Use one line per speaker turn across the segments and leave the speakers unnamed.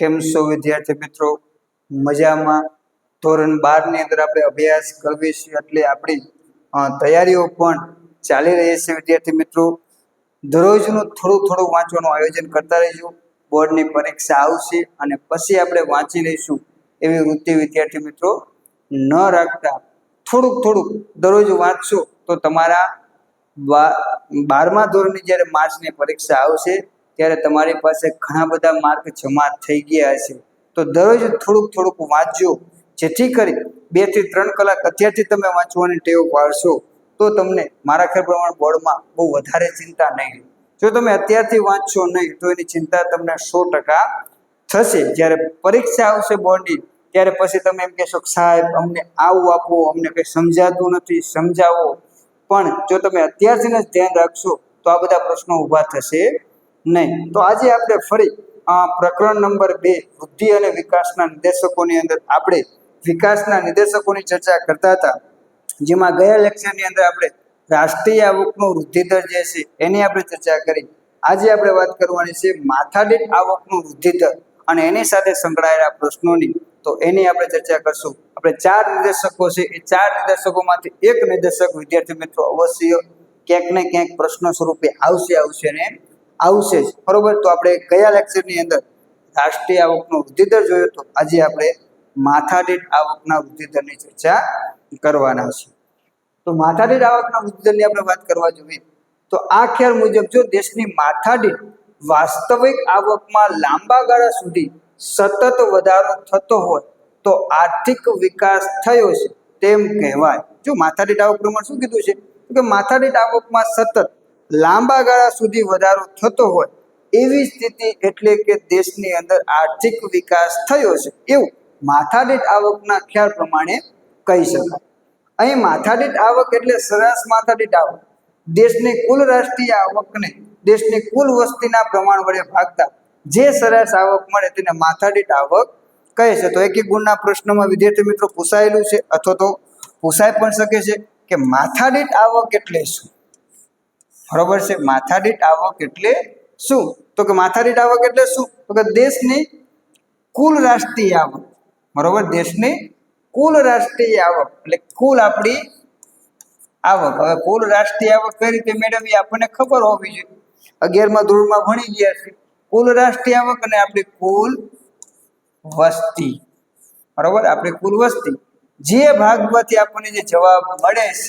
કેમ છો વિદ્યાર્થી મિત્રો? મજામાં? ધોરણ 12 ની અંદર આપણે અભ્યાસ કરવી છે એટલે આપણી તૈયારીઓ પણ ચાલી રહી છે વિદ્યાર્થી મિત્રો. દરરોજનું થોડું થોડું વાંચવાનું આયોજન કરતા રહેજો. બોર્ડની પરીક્ષા આવશે અને પછી આપણે વાંચી લઈશું એવી વૃત્તિ વિદ્યાર્થી મિત્રો ન રાખતા થોડુંક થોડુંક દરરોજ વાંચશો તો તમારા 12મા ધોરણની જ્યારે માર્ચની પરીક્ષા આવશે ત્યારે તમારી પાસે ઘણા બધા માર્ક જમા થઈ ગયા હશે. તો દરરોજ થોડુંક થોડુંક વાંચજો, જેથી કરી 2 થી 3 કલાક અત્યારથી તમે વાંચવાની ટેવ પાડશો તો તમને મારા ખ્યાલ પ્રમાણે બોર્ડમાં બહુ વધારે ચિંતા નહીં રહે. જો તમે અત્યારથી વાંચશો નહીં તો એની ચિંતા તમને 100% થશે. જ્યારે પરીક્ષા આવશે બોર્ડની ત્યારે પછી તમે એમ કહેશો કે સાહેબ અમને આવું આપો, અમને કંઈ સમજાતું નથી, સમજાવો. પણ જો તમે અત્યારથી જ ધ્યાન રાખશો તો આ બધા પ્રશ્નો ઊભા થશે નહીં. તો આજે આપણે ફરી પ્રકરણ નંબર 2 વૃદ્ધિ અને વિકાસના નિર્દેશકોની અંદર આપણે વિકાસના નિર્દેશકોની ચર્ચા કરતા હતા, જેમાં ગયા લેક્ચરની અંદર આપણે રાષ્ટ્રીય આવકનો વૃદ્ધિ દર જે છે એની આપણે ચર્ચા કરી. આજે આપણે વાત કરવાની છે માથાદીઠ આવકનો વૃદ્ધિ દર અને એની સાથે સંકળાયેલા પ્રશ્નોની. તો એની આપણે ચર્ચા કરશું. આપણે 4 નિર્દેશકો છે, એ 4 નિર્દેશકોમાંથી એક નિર્દેશક વિદ્યાર્થી મિત્રો અવશ્ય ક્યાંક ને ક્યાંક પ્રશ્ન સ્વરૂપે આવશે ને આવશે જ, બરોબર. તો આપણે ગયા લેક્ચરની અંદર રાષ્ટ્રીય આવકનો વૃદ્ધિ દર જોયો, તો આજે આપણે માથાદીઠ આવકના વૃદ્ધિ દરની ચર્ચા કરવાના છે. તો માથાદીઠ આવકના વૃદ્ધિ દરની આપણે વાત કરવા જોઈએ તો આ ખ્યાલ મુજબ જો દેશની માથાદીઠ વાસ્તવિક આવકમાં લાંબા ગાળા સુધી સતત વધારો થતો હોય તો આર્થિક વિકાસ થયો છે તેમ કહેવાય. જો માથાદીઠ આવક પ્રમાણે શું કીધું છે કે માથાદીઠ આવકમાં સતત લાંબા ગાળા સુધી વધારો થતો હોય એવી સ્થિતિ એટલે કે દેશની અંદર આર્થિક વિકાસ થયો છે એવું માથાદીઠ આવકના ખ્યાલ પ્રમાણે કહી શકાય. અહીં માથાદીઠ આવક એટલે સરેરાશ માથાદીઠ આવક. દેશની કુલ રાષ્ટ્રીય આવકને દેશની કુલ વસ્તીના પ્રમાણ વડે ભાગતા જે સરેરાશ આવક મળે તેને માથાદીઠ આવક કહે છે. તો એક ગુણના પ્રશ્નમાં વિદ્યાર્થી મિત્રો પૂછાયેલું છે અથવા તો પૂછાઈ પણ શકે છે કે માથાદીઠ આવક એટલે શું? બરોબર છે. માથાદીઠ આવક એટલે શું? તો કે માથાદીઠ આવક એટલે શું? તો કે દેશની કુલ રાષ્ટ્રીય આવક, બરોબર. દેશની કુલ રાષ્ટ્રીય આવક એટલે કુલ આપણી આવક. હવે કુલ રાષ્ટ્રીય આવક કઈ રીતે મેળવવી આપણને ખબર હોવી જોઈએ. 11મા ધોરણમાં ભણી ગયા છે. કુલ રાષ્ટ્રીય આવક અને આપણી કુલ વસ્તી, બરોબર. આપણી કુલ વસ્તી જે ભાગમાંથી આપણને જે જવાબ મળે છે,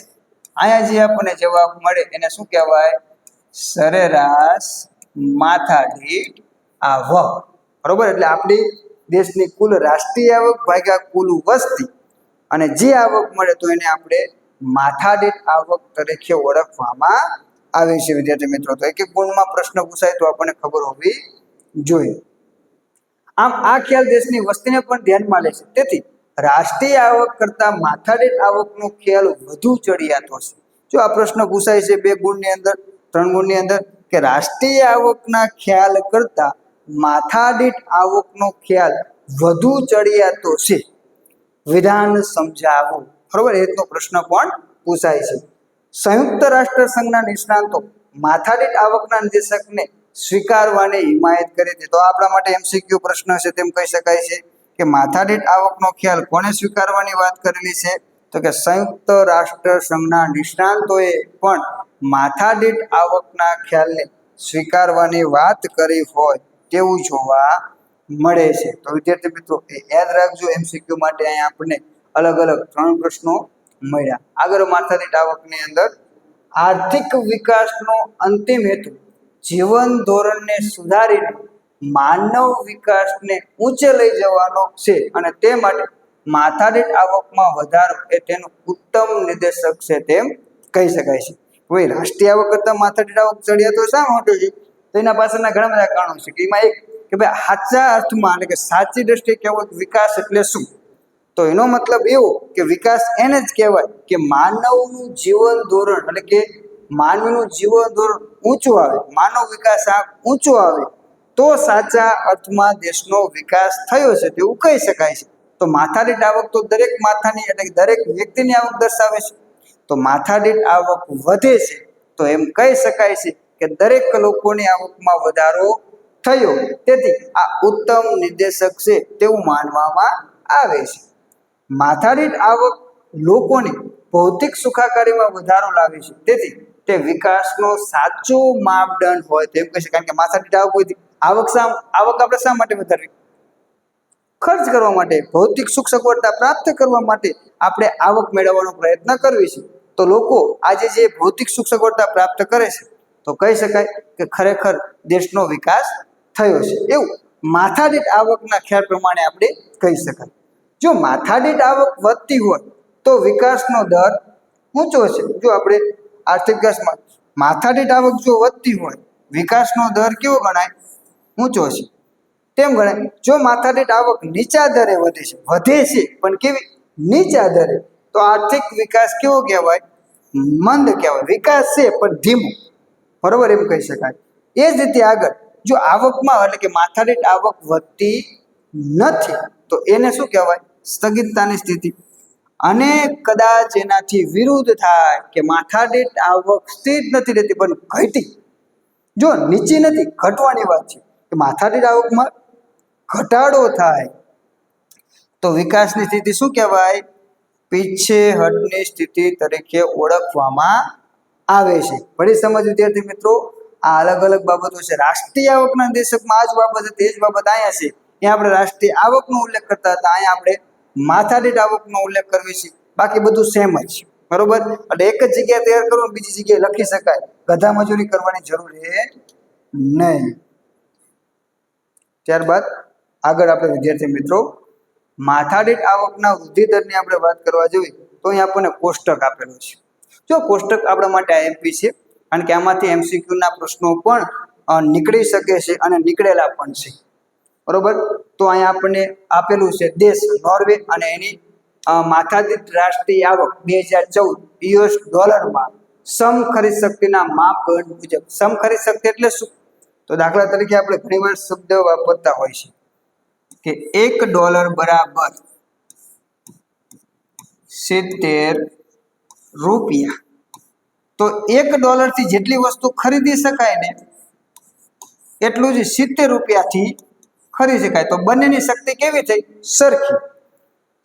અહીંયા જે આપણને જવાબ મળે એને શું કહેવાય? સરેરાશ માથાદીઠ આવક, બરોબર. એટલે આપણી દેશની કુલ રાષ્ટ્રીય આવક ભાગ્યા કુલ વસ્તી અને જે આવક મળે તો એને આપણે માથાદીઠ આવક તરીકે ઓળખવામાં આવે છે વિદ્યાર્થી મિત્રો. તો એક ગુણમાં પ્રશ્ન પૂછાય તો આપણને ખબર હોવી જોઈએ. આમ આ ખ્યાલ દેશની વસ્તીને પણ ધ્યાનમાં લે છે. તેથી રાષ્ટ્રીય આવક કરતા માથાદીઠ આવકનો ખ્યાલ વધુ ચડિયાતો છે. જો આ પ્રશ્ન પૂછાય છે 2 ગુણની અંદર, 3 ગુણની અંદર કે રાષ્ટ્રીય આવકના ખ્યાલ કરતા માથાદીઠ આવકનો ખ્યાલ વધુ ચડિયાતો છે, વિધાન સમજાવો, બરોબર. એ રીતનો પ્રશ્ન પણ પૂછાય છે. સંયુક્ત રાષ્ટ્ર સંઘના નિષ્ણાંતો માથાદીઠ આવકના નિર્દેશકને સ્વીકારવાની હિમાયત કરે છે. તો આપણા માટે MCQ પ્રશ્ન છે તેમ કહી શકાય છે કે માથાદીઠ આવકનો ખ્યાલ કોને સ્વીકારવાની વાત કરેલી છે? તો કે સંયુક્ત રાષ્ટ્ર સંઘના નિષ્ણાંતોએ પણ માથાદીઠ આવકના ખ્યાલને સ્વીકારવાની વાત કરી હોય તેવું જોવા મળે છે. તો વિદ્યાર્થી મિત્રો એ યાદ રાખજો, MCQ માટે અહીંયા આપણને અલગ અલગ 3 પ્રશ્નો મળ્યા. આગળ માથાદીઠ આવકની અંદર આર્થિક વિકાસનો અંતિમ હેતુ જીવન ધોરણને સુધારીને માનવ વિકાસને ઊંચે લઈ જવાનો છે અને તે માટે માથાદીઠ આવકમાં વધારો એ તેનું ઉત્તમ નિર્દેશક છે તેમ કહી શકાય છે. કોઈ રાષ્ટ્રીય આવક કરતા માથાદીઠ આવક ચડિયાતો શા માટે છે? તો એના પાછળના ઘણા બધા કારણો છે. એમાં એક કે ભાઈ સાચા અર્થમાં એટલે કે સાચી દ્રષ્ટિએ કહેવો વિકાસ એટલે શું? તો એનો મતલબ એવો કે વિકાસ એને જ કહેવાય કે માનવનું જીવન ધોરણ એટલે કે માનવીનું જીવન ધોરણ ઊંચું આવે, માનવ વિકાસ ઊંચો આવે તો સાચા અર્થમાં દેશનો વિકાસ થયો છે તેવું કહી શકાય છે. તો માથાદીઠ આવક તો દરેક માથાની એટલે કે દરેક વ્યક્તિની આવક દર્શાવે છે. તો માથાદીઠ આવક વધે છે તો એમ કહી શકાય છે કે દરેક લોકોની આવકમાં વધારો થયો. તેથી આ ઉત્તમ નિર્દેશક છે તેવું માનવામાં આવે છે. માથાદીઠ આવક લોકોની ભૌતિક સુખાકારીમાં વધારો લાવે છે. તેથી તે વિકાસનો સાચો માપદંડ હોય તેમ કહી શકાય. કારણ કે માથાદીઠ આવક હોય આવક આપણે શા માટે વધારવી? ખર્ચ કરવા માટે, ભૌતિક સુખ સગવડતા પ્રાપ્ત કરવા માટે આપણે આવક મેળવવાનો પ્રયત્ન કરવી છે. તો લોકો આજે જે ભૌતિક સુખ સગવડતા પ્રાપ્ત કરે છે તો કહી શકાય કે ખરેખર દેશનો વિકાસ થયો છે. એવું માથાદીઠ આવકના ખ્યાલ પ્રમાણે આપણે કહી શકાય. જો માથાદીઠ આવક વધતી હોય તો વિકાસનો દર ઊંચો છે. જો આપણે આર્થિક વિકાસમાં માથાદીઠ આવક જો વધતી હોય, વિકાસનો દર કેવો ગણાય? ઊંચો છે. તેમ ગણાય. જો માથાદીઠ આવક નીચા દરે વધે છે પણ કેવી? નીચા દરે, તો આર્થિક વિકાસ કેવો કહેવાય? મંદ કહેવાય. વિકાસ છે પણ ધીમો, બરોબર, એમ કહી શકાય. એ જ રીતે આગળ જો આવકમાં એટલે કે માથાદીઠ આવક વધતી નથી તો એને શું કહેવાય? સ્થગિતતાની સ્થિતિ. અને કદાચ એનાથી વિરુદ્ધ થાય કે માથાદીઠ આવક સ્થિર નથી રહેતી પણ ઘટી, જો નીચી નથી, ઘટવાની વાત છે કે માથાદીઠ આવકમાં ઘટાડો થાય તો વિકાસની સ્થિતિ શું કહેવાય? પીછેહઠની સ્થિતિ તરીકે ઓળખવામાં આવે છે. ફરી સમજ વિદ્યાર્થી મિત્રો, આ અલગ અલગ બાબતો છે. રાષ્ટ્રીય આવકના નિર્દેશકમાં આ જ બાબત હતી, એ જ બાબત અહીંયા છે. અહીંયા આપણે રાષ્ટ્રીય આવકનો ઉલ્લેખ કરતા હતા, અહીંયા આપણે માથાદીઠ આવકનો ઉલ્લેખ કરવી છે. બાકી બધું સેમ જ છે, બરોબર. એટલે એક જ જગ્યાએ તૈયાર કરવું, બીજી જગ્યાએ લખી શકાય. ગધા મજૂરી કરવાની જરૂર છે નહીં. ત્યારબાદ આગળ આપણે વિદ્યાર્થી મિત્રો માથાદીઠ આવકના વૃદ્ધિ દરની આપણે વાત કરવા જોઈએ તો અહીં આપણને કોષ્ટક આપેલું છે. જો કોષ્ટક આપણા માટે આઈએમપી છે, કારણ કે આમાંથી એમસીક્યુના પ્રશ્નો પણ નીકળી શકે છે અને નીકળેલા પણ છે, બરોબર. તો અહીંયા આપણને આપેલું છે દેશ નોર્વે અને એની માથાદીઠ રાષ્ટ્રીય આવક 2014 યુએસ ડોલરમાં સમ ખરીદ શક્તિના માપદંડ મુજબ. સમ ખરીદ શક્તિ એટલે શું? તો દાખલા તરીકે આપણે ઘણીવાર શબ્દ વાપરતા હોય છે કે $1 બરાબર 70 રૂપિયા. તો $1 થી જેટલી વસ્તુ ખરીદી શકાય ને એટલું જ 70 રૂપિયાથી ખરીદી શકાય. તો બંનેની શક્તિ કેવી થઈ? સરખી.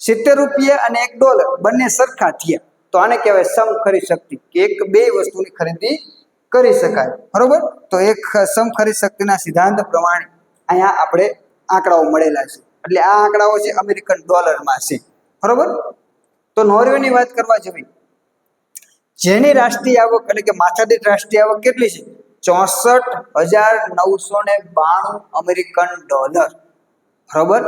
70 રૂપિયા અને $1 બંને સરખા થયા, તો આને કહેવાય સમ ખરીદ શક્તિ, કે બે વસ્તુની ખરીદી કરી શકાય, બરોબર. તો એક સમ ખરીદ શક્તિના સિદ્ધાંત પ્રમાણે અહીંયા આપણે આંકડાઓ મળેલા છે. એટલે આ આંકડાઓ છે અમેરિકન ડોલરમાં છે, બરોબર. તો નોર્વેની વાત કરવા જવી, જેની રાષ્ટ્રીય આવક એટલે કે માથાદીઠ રાષ્ટ્રીય આવક કેટલી છે? 64,992 અમેરિકન ડોલર, બરોબર.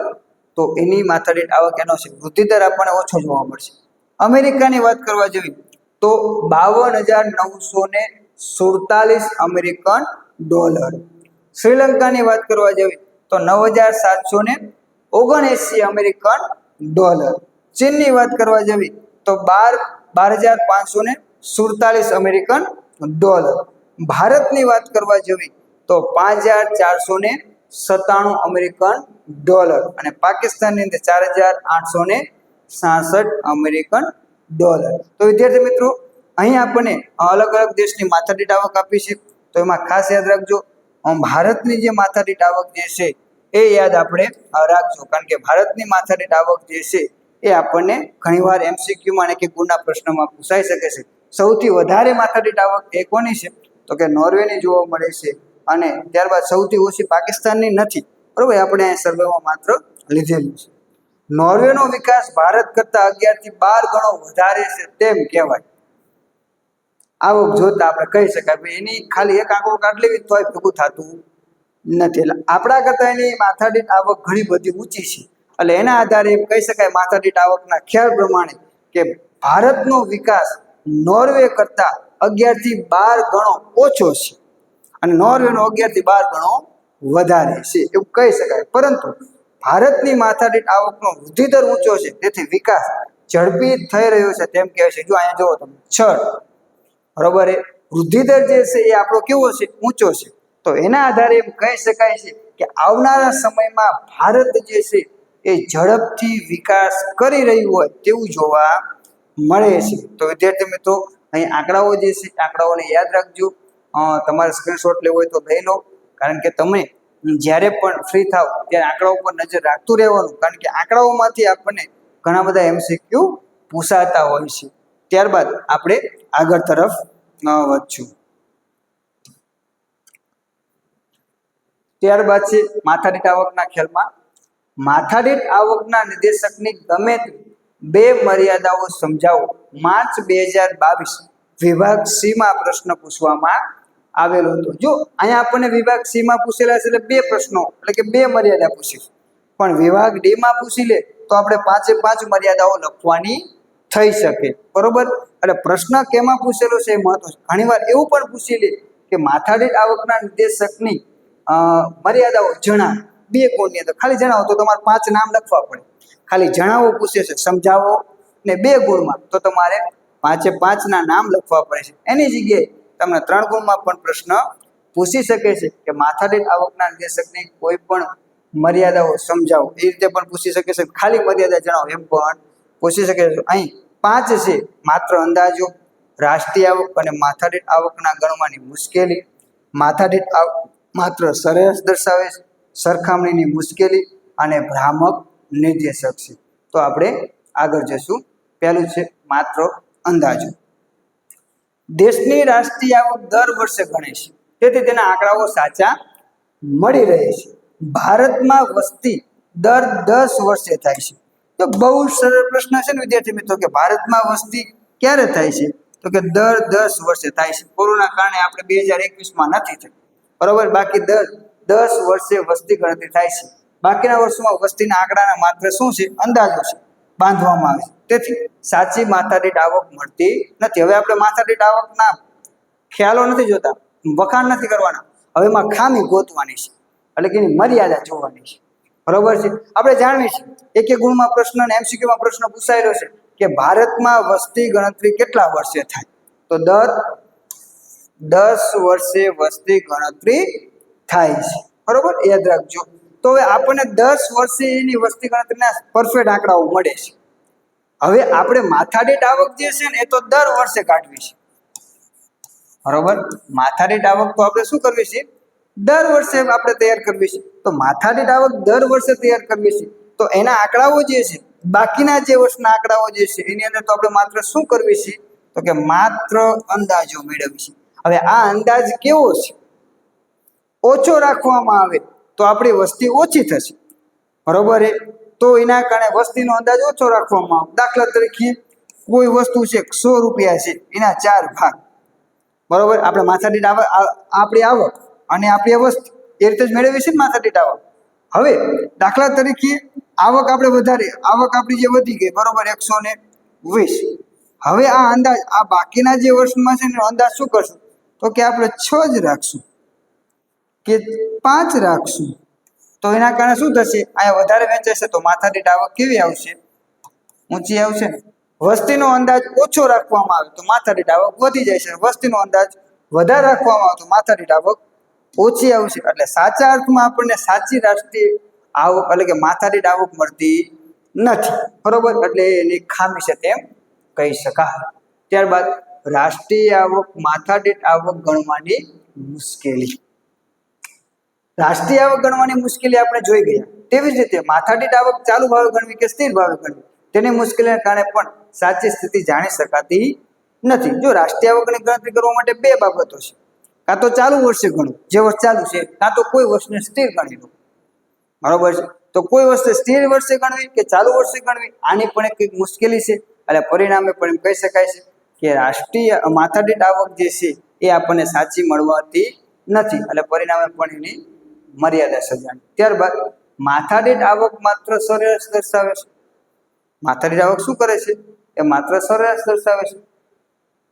તો એની માથાદીઠ આવક એનો છે. વૃદ્ધિ દર આપણને ઓછો જોવા મળશે. અમેરિકાની વાત કરવા જવી તો 52,947 અમેરિકન ડોલર. શ્રીલંકાની વાત કરવા જવી તો 9,779 અમેરિકન ડોલર. ચીનની વાત કરવા જવી તો 12,547 અમેરિકન ડોલર. ભારતની વાત કરવા જવી તો 5,497 અમેરિકન ડોલર. અને પાકિસ્તાનની અંદર 4,866 અમેરિકન ડોલર. તો વિદ્યાર્થી મિત્રો, અહીં આપણને અલગ અલગ દેશની માથાદીઠ આવક આપી છે. તો એમાં ખાસ યાદ રાખજો, ભારતની જે માથાદીઠ આવક જે છે એ યાદ આપણે રાખજો, કારણ કે ભારતની માથાદીઠ આવક જે છે એ આપણને ઘણીવાર એમસીક્યુમાં અને કે ગુણના પ્રશ્નમાં પૂછાઈ શકે છે. સૌથી વધારે માથાદીઠ આવક એ કોની છે? તો કે નોર્વેની જોવા મળે છે. અને ત્યારબાદ સૌથી ઓછી પાકિસ્તાનની નથી, બરોબર. આપણે સર્વેમાં માત્ર લીધેલું છે. નોર્વેનો વિકાસ ભારત કરતા 11 થી 12 ગણો વધારે છે તેમ કહેવાય. આવક જોતા આપણે કહી શકાય એની ખાલી એક આંકડો કાઢ લેવી તોય ભેગું થતું નથી. એટલે આપણા કરતા એની માથાદીઠ આવક ઘણી બધી ઊંચી છે. એટલે એના આધારે એમ કહી શકાય માથાદીઠ આવકના ખ્યાલ પ્રમાણે કે ભારતનો વિકાસ નોર્વે કરતા 11 થી 12 ગણો ઓછો છે અને નોર્વેનો 11 થી 12 ગણો વધારે છે એવું કહી શકાય. પરંતુ ભારતની માથાદીઠ આવકનો વૃદ્ધિ દર ઊંચો છે, તેથી વિકાસ ઝડપી થઈ રહ્યો છે તેમ કહે છે. જો અહીંયા જુઓ તમે 6, બરોબર. વૃદ્ધિ દર જે છે એ આપણો કેવો છે? ઊંચો છે. તો એના આધારે એમ કહી શકાય છે કે આવનારા સમયમાં ભારત જે છે એ ઝડપથી વિકાસ કરી રહ્યું હોય તેવું જોવા મળે છે. તો વિદ્યાર્થી મિત્રો, અહીં આંકડાઓ જે છે આંકડાઓને યાદ રાખજો. તમારે સ્ક્રીનશોટ લેવો હોય તો લઈ લો, કારણ કે તમે જ્યારે પણ ફ્રી થાવ ત્યારે આંકડાઓ પર નજર રાખતું રહેવાનું, કારણ કે આંકડાઓમાંથી આપણને ઘણા બધા MCQ પૂછાતા હોય છે. ત્યારબાદ આપણે આગળ તરફ વધશું. ત્યારબાદ છે માથાદીઠ આવકના ખ્યાલમાં. માથાદીઠ આવકના નિર્દેશકની ગમે બે મર્યાદાઓ સમજાવો. માર્ચ 2022 વિભાગ સી માં પ્રશ્ન પૂછવામાં આવેલો હતો. જો અહીંયા આપણને વિભાગ સી માં પૂછેલા છે એટલે બે પ્રશ્નો એટલે કે બે મર્યાદા પૂછી, પણ વિભાગ ડી માં પૂછી લે તો આપણે 5 મર્યાદાઓ લખવાની થઈ શકે. બરોબર, એટલે પ્રશ્ન કેમાં પૂછેલો છે એ મહત્વ છે. ઘણીવાર એવું પણ પૂછી લે કે માથાદીઠ આવકના નિર્દેશકની મર્યાદાઓ જણાવો. બે ગુણની અંદર ખાલી જણાવો તો તમારે 5 નામ લખવા પડે. ખાલી જણાવો પૂછે છે, સમજાવો ને 2 ગુણમાં તો તમારે 5 ના નામ લખવા પડે છે. એની જગ્યાએ તમને 3 ગુણમાં પણ પ્રશ્ન પૂછી શકે છે કે માથાદીઠ આવકના નિર્દેશકની કોઈ પણ મર્યાદાઓ સમજાવો, એ રીતે પણ પૂછી શકે છે. ખાલી મર્યાદા જણાવો એમ પણ પૂછી શકે છે. અહીં 5 છે: માત્ર અંદાજો, રાષ્ટ્રીય આવક અને માથાદીઠ આવકના ગણવાની મુશ્કેલી, માથાદીઠ આવક માત્ર સરેરાશ દર્શાવે છે, સરખામણીની મુશ્કેલી અને ભ્રામક નિર્દેશક છે. તો આપણે આગળ જશું. પહેલું છે માત્ર અંદાજો. દેશની રાષ્ટ્રીય આવક દર વર્ષે ગણે છે, તેથી તેના આંકડાઓ સાચા મળી રહે છે. ભારતમાં વસ્તી દર 10 વર્ષે થાય છે. તો બહુ સરળ પ્રશ્ન છે ને વિદ્યાર્થી મિત્રો, કે ભારતમાં વસ્તી ક્યારે થાય છે? તો કે દર 10 વર્ષે થાય છે. કોરોના કારણે આપણે 2021માં નથી થઈ, બરોબર. બાકી દર 10 વર્ષે વસ્તી ગણતરી થાય છે. બાકીના વર્ષોમાં વસ્તીના આંકડાના માત્ર શું છે? અંદાજો છે, બાંધવામાં આવે છે. તેથી સાચી માથાદીઠ આવક મળતી નથી. હવે આપણે માથાદીઠ આવકના ખ્યાલો નથી જોતા, વખાણ નથી કરવાના. હવે એમાં ખામી ગોતવાની છે, એટલે કે એની મર્યાદા જોવાની છે. બરોબર છે. આપણે જાણવી છે એક ગુણમાં પ્રશ્ન અને MCQમાં પ્રશ્ન પૂછાયેલો છે કે ભારતમાં વસ્તી ગણતરી કેટલા વર્ષે થાય? તો દર 10 વર્ષે વસ્તી ગણતરી થાય છે. બરોબર, યાદ રાખજો. તો હવે આપણને 10 વર્ષે એની વસ્તી ગણતરીના પરફેક્ટ આંકડાઓ મળે છે. હવે આપણે માથાદીઠ આવક જે છે ને એ તો દર વર્ષે કાઢવી છે. બરોબર, માથાદીઠ આવક તો આપણે શું કરવી છે? દર વર્ષે આપણે તૈયાર કરવી છે. તો માથાદીઠ આવક દર વર્ષે તૈયાર કરવી છે. તો એના આંકડાઓ જે છે, બાકીના જે વર્ષના આંકડાઓ જે છે એની અંદર તો આપણે માત્ર શું કરવી છે? તો કે માત્ર અંદાજો મેળવવી છે. હવે આ અંદાજ કેવો છે? ઓછો રાખવામાં આવે તો આપણી વસ્તી ઓછી થશે, બરોબર. તો એના કારણે વસ્તીનો અંદાજ ઓછો રાખવામાં આવે. દાખલા તરીકે કોઈ વસ્તુ છે 100 રૂપિયા છે, એના 4 ભાગ, બરોબર. આપણે માથાદીઠ આવક, આપણી આવક અને આપણી વસ્તી એ રીતે જ મેળવી છે ને માથાદીઠ આવક. હવે દાખલા તરીકે આવક આપણે વધારે, આવક આપણી જે વધી ગઈ, બરોબર, 120. હવે આ અંદાજ આ બાકીના જે વર્ષમાં છે ને અંદાજ શું કરશું? તો કે આપણે 6 જ રાખશું કે 5 રાખશું. તો એના કારણે શું થશે? અહીંયા વધારે વેચાશે તો માથાદીઠ આવક કેવી આવશે? ઊંચી આવશે ને. વસ્તીનો અંદાજ ઓછો રાખવામાં આવે તો માથાદીઠ આવક વધી જાય છે. વસ્તીનો અંદાજ વધારે રાખવામાં આવે તો માથાદીઠ આવક ઓછી આવશે. એટલે સાચા અર્થમાં આપણને સાચી રાષ્ટ્રીય આવક એટલે કે માથાદીઠ આવક મળતી નથી, બરોબર. એટલે એની ખામી છે તેમ કહી શકાય. ત્યારબાદ રાષ્ટ્રીય આવક, માથાદીઠ આવક ગણવાની મુશ્કેલી. રાષ્ટ્રીય આવક ગણવાની મુશ્કેલી આપણે જોઈ ગયા. તેવી જ રીતે માથાદીઠ આવક ચાલુ ભાવે ગણવી કે સ્થિર ભાવે ગણવી, તેની મુશ્કેલીના કારણે પણ સાચી સ્થિતિ જાણી શકાતી નથી. જો રાષ્ટ્રીય આવકની ગણતરી કરવા માટે બે બાબતો છે: કાં તો ચાલુ વર્ષે ગણવું, જે વર્ષ ચાલુ છે, કાં તો કોઈ વર્ષને સ્થિર ગણી લો, બરોબર છે. તો કોઈ વર્ષે સ્થિર વર્ષે ગણવી કે ચાલુ વર્ષે ગણવી, આની પણ એક મુશ્કેલી છે. એટલે પરિણામે પણ એમ કહી શકાય છે કે રાષ્ટ્રીય માથાદીઠ આવક જે છે એ આપણને સાચી મળવાતી નથી. એટલે પરિણામે પણ એની મર્યાદા સજાણી. ત્યારબાદ માથાદીઠ આવક માત્ર સરેરાશ દર્શાવે છે. માથાદીઠ આવક શું કરે છે? એ માત્ર સરેરાશ દર્શાવે છે.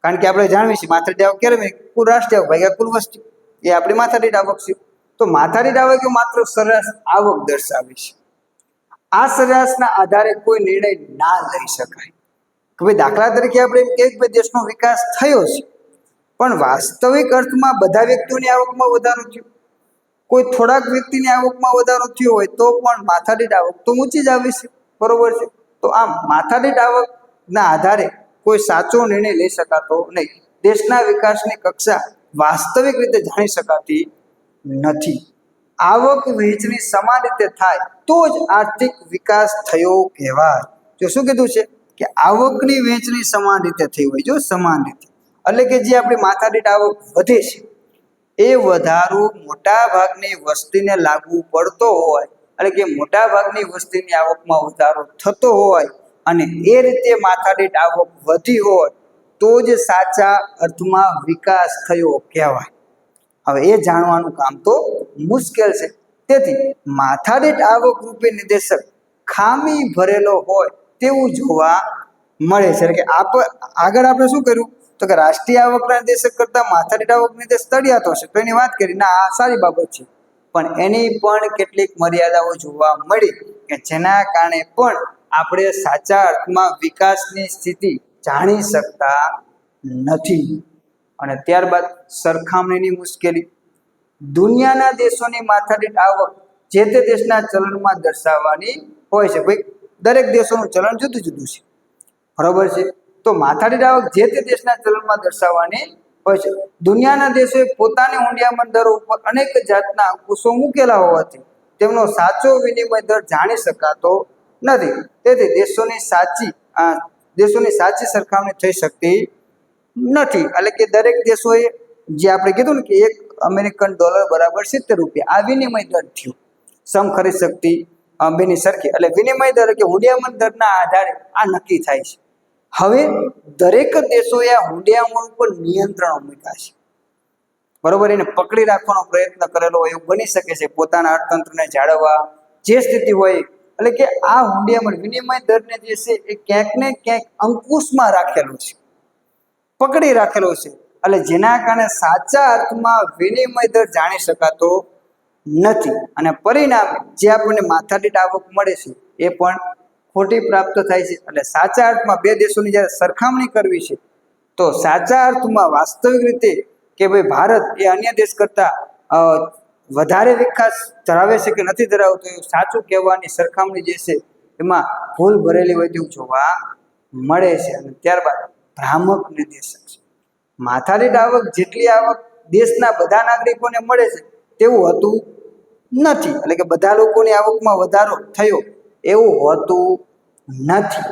કારણ કે આપણે જાણવી છે માથાદીઠ આવક ક્યારે? કુલ રાષ્ટ્રીય આવક ભાગ્યા કુલ વસ્તી, એ આપણી માથાદીઠ આવક છે. તો માથાદીઠ આવક એ માત્ર સરેરાશ આવક દર્શાવે છે. આ સરેરાશના આધારે કોઈ નિર્ણય ના લઈ શકાય. કે ભાઈ દાખલા તરીકે આપણે એમ કહીએ કે દેશનો વિકાસ થયો છે, પણ વાસ્તવિક અર્થમાં બધા વ્યક્તિઓની આવકમાં વધારો થયો, કોઈ થોડાક વ્યક્તિની આવકમાં વધારો થયો હોય તો પણ માથાદીઠ આવક તો ઊંચી જ આવી છે, બરોબર છે. તો આમ માથાદીઠ આવકના આધારે કોઈ સાચો નિર્ણય લઈ શકાતો નહીં. દેશના વિકાસની કક્ષા વાસ્તવિક રીતે જાણી શકાતી નથી. આવક વહેંચણી સમાન રીતે થાય તો જ આર્થિક વિકાસ થયો કહેવાય. જો શું કીધું છે કે આવકની વહેંચણી સમાન રીતે થઈ હોય, જો સમાન રીતે, એટલે કે જે આપણી માથાદીઠ આવક વધે છે એ વધારો મોટા ભાગની વસ્તીને લાગુ પડતો હોય, એટલે કે મોટા ભાગની વસ્તીની આવકમાં વધારો થતો હોય અને એ રીતે માથાદીઠ આવક વધી હોય તો જ સાચા અર્થમાં વિકાસ થયો કહેવાય. હવે એ જાણવાનું કામ તો મુશ્કેલ છે. તેથી માથાદીઠ આવક રૂપી નિર્દેશક ખામી ભરેલો હોય તેવું જોવા મળે છે. એટલે કે આગળ આપણે શું કર્યું તો કે રાષ્ટ્રીય આવકના નિર્દેશક કરતા માથાદીઠ આવક નિર્દેશ તળિયાતો છે, તો એની વાત કરી ના આ સારી બાબત છે, પણ એની પણ કેટલીક મર્યાદાઓ જોવા મળી કે જેના કારણે પણ આપણે સાચા અર્થમાં વિકાસની સ્થિતિ જાણી શકતા નથી. અને ત્યારબાદ સરખામણીની મુશ્કેલી. દુનિયાના દેશોની માથાદીઠ આવક જે તે દેશના ચલણમાં દર્શાવવાની હોય છે. ભાઈ દરેક દેશોનું ચલણ જુદું જુદું છે, બરોબર છે, તો માથાદીઠ આવક જે તે દેશના ચલણમાં દર્શાવવાની હોય છે. દુનિયાના દેશોએ પોતાની હુંડિયામણ દરો ઉપર અનેક જાતના અંકુશો મૂકેલા હોવાથી તેમનો સાચો વિનિમય દર જાણી શકાતો નથી. તેથી દેશોની સાચી સરખામણી થઈ શકતી નથી. એટલે કે દરેક દેશોએ જે આપણે કીધું ને કે એક અમેરિકન ડોલર બરાબર 70 રૂપિયા આ વિનિમય દર થયો. સમ ખરીદ શક્તિ બેની સરખી, એટલે વિનિમય દર કે હુંડિયામણ દરના આધારે આ નક્કી થાય છે. હવે દરેક દેશોએ આ હુંડિયામણ ઉપર નિયંત્રણો મૂક્યા છે, બરોબર, એને પકડી રાખવાનો પ્રયત્ન કરેલો હોય એવું બની શકે છે પોતાના અર્થતંત્રને જાળવવા જે સ્થિતિ હોય. એટલે કે આ હુંડિયામણ વિનિમય દરને જે છે એ ક્યાંક ને ક્યાંક અંકુશમાં રાખેલો છે, પકડી રાખેલો છે, એટલે જેના કારણે સાચા અર્થમાં વિનિમય દર જાણી શકાતો નથી અને પરિણામે જે આપણને માથાદીઠ આવક મળે છે એ પણ ખોટી પ્રાપ્ત થાય છે. એટલે સાચા અર્થમાં બે દેશોની જ્યારે સરખામણી કરવી છે તો સાચા અર્થમાં વાસ્તવિક રીતે કે ભાઈ ભારત એ અન્ય દેશ કરતાં વધારે વિકાસ ધરાવે છે કે નથી ધરાવતો એવું સાચું કહેવાની સરખામણી જે છે એમાં ભૂલ ભરેલી હોય તેવું જોવા મળે છે. અને ત્યારબાદ ભ્રામક નિર્દેશક છે. માથાદીઠ આવક જેટલી આવક દેશના બધા નાગરિકોને મળે છે તેવું હોતું નથી, એટલે કે બધા લોકોની આવકમાં વધારો થયો એવું હોતું નથી.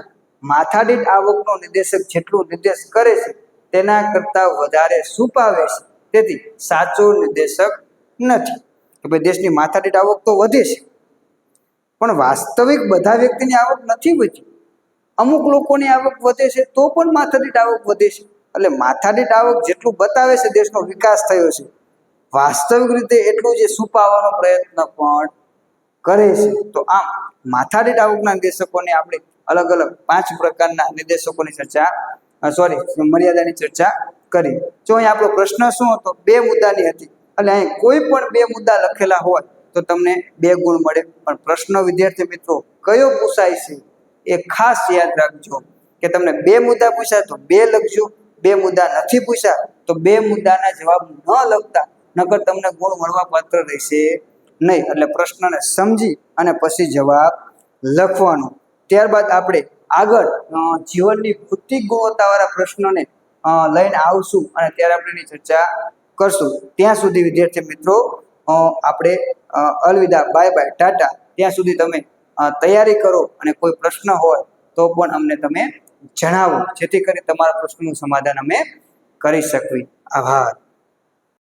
માથાદીઠ આવકનો નિર્દેશક જેટલું નિર્દેશ કરે છે તેના કરતાં વધારે છુપાવે છે, તેથી સાચો નિર્દેશક નથી. કે ભાઈ દેશની માથાદીઠ આવક તો વધે છે પણ વાસ્તવિક બધા વ્યક્તિની આવક નથી વધી. અમુક લોકોની આવક વધે છે તો પણ માથાદીઠ આવક વધે છે. એટલે માથાદીઠ આવક જેટલું બતાવે છે દેશનો વિકાસ થયો છે, વાસ્તવિક રીતે એટલું જે છુપાવવાનો પ્રયત્ન પણ કરે છે. તો આમ માથાદીઠ આવકના નિર્દેશકોને આપણે અલગ અલગ 5 પ્રકારના નિર્દેશકોની મર્યાદાની ચર્ચા કરી. જો અહીં આપણો પ્રશ્ન શું હતો, 2 મુદ્દાની હતી, એટલે અહીં કોઈ પણ 2 મુદ્દા લખેલા હોય તો તમને 2 ગુણ મળે. પણ પ્રશ્ન વિદ્યાર્થી મિત્રો કયો પૂછાય છે એ ખાસ યાદ રાખજો કે તમને 2 મુદ્દા પૂછાય તો 2 લખજો, 2 મુદ્દા નથી પૂછ્યા તો 2 મુદ્દાના જવાબ ન લખતા, નકર તમને ગુણ મળવા પાત્ર રહેશે નહીં. એટલે પ્રશ્નને સમજી અને પછી જવાબ લખવાનો. ત્યારબાદ આપણે આગળ જીવનની ભૌતિક ગુણવત્તાવાળા પ્રશ્નોને લઈને આવશું અને ત્યારે આપણે એની ચર્ચા કરશું. ત્યાં સુધી વિદ્યાર્થી મિત્રો આપણે અલવિદા, બાય બાય, ટાટા. ત્યાં સુધી તમે તૈયારી કરો અને કોઈ પ્રશ્ન હોય તો પણ અમને તમે જણાવો, જેથી કરી તમારા પ્રશ્નનું સમાધાન અમે કરી શકીએ. આભાર.